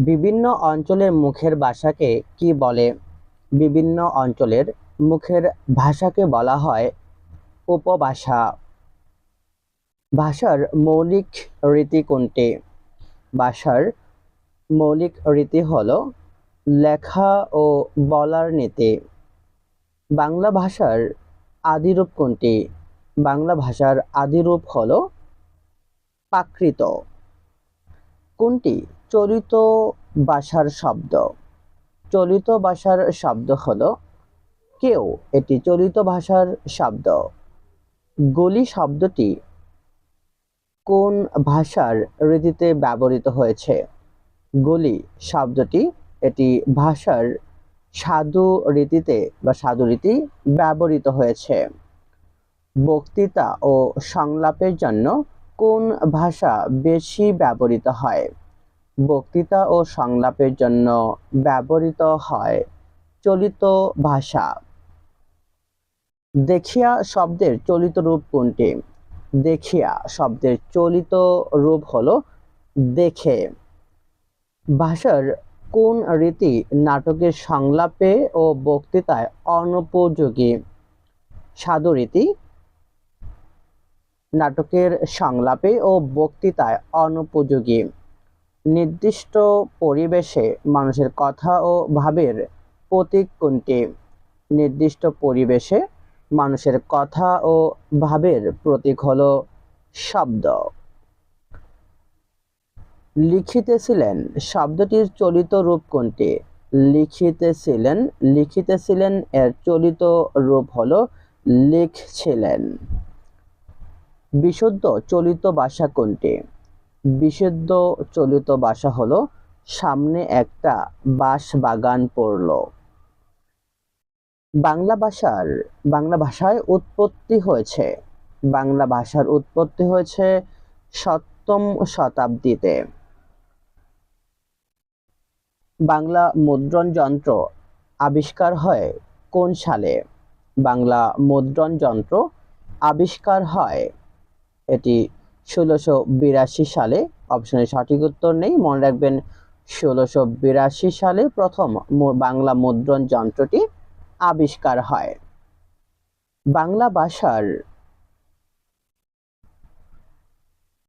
বিভিন্ন অঞ্চলের মুখের ভাষাকে কি বলে? বিভিন্ন অঞ্চলের মুখের ভাষাকে বলা হয় উপভাষা। ভাষার মৌলিক রীতি কোনটি? ভাষার মৌলিক রীতি হল লেখা ও বলার নীতি। বাংলা ভাষার আদিরূপ কোনটি? বাংলা ভাষার আদিরূপ হল প্রাকৃত। কোনটি চলিত ভাষার শব্দ? চলিত ভাষার শব্দ হল কেউ, এটি চলিত ভাষার শব্দ। গলি শব্দটি কোন ভাষার রীতিতে ব্যবহৃত হয়েছে? গলি শব্দটি এটি ভাষার সাধু রীতিতে বা সাধু রীতি ব্যবহৃত হয়েছে। বক্তৃতা ও সংলাপের জন্য কোন ভাষা বেশি ব্যবহৃত হয়? বক্তৃতা ও সংলাপের জন্য ব্যবহৃত হয় চলিত ভাষা। দেখিয়া শব্দের চলিত রূপ কোনটি? দেখিয়া শব্দের চলিত রূপ হলো দেখে। ভাষার কোন রীতি নাটকের সংলাপে ও বক্তৃতায় অনুপযোগী? সাধু রীতি নাটকের সংলাপে ও বক্তৃতায় অনুপযোগী। নির্দিষ্ট পরিবেশে মানুষের কথা ও ভাবের প্রতীক কোনটি? নির্দিষ্ট পরিবেশে মানুষের কথা ও ভাবের প্রতীক হলো শব্দ। লিখিতেছিলেন শব্দটির চলিত রূপ কোনটি? লিখিতেছিলেন, লিখিতেছিলেন এর চলিত রূপ হলো লিখছিলেন। বিশুদ্ধ চলিত ভাষা কোনটি? বিশুদ্ধ চলিত ভাষা হলো সামনে একটা বাঁশ বাগান পড়ল। বাংলা ভাষায় উৎপত্তি হয়েছে। বাংলা ভাষার উৎপত্তি হয়েছে 7ম শতাব্দীতে। বাংলা মুদ্রণ যন্ত্র আবিষ্কার হয় কোন সালে? বাংলা মুদ্রণ যন্ত্র আবিষ্কার হয় এটি 1682 সালে। অপশনের সঠিক উত্তর নেই, মনে রাখবেন 1682 সালে প্রথম বাংলা মুদ্রণ যন্ত্রটি আবিষ্কার হয়। বাংলা ভাষার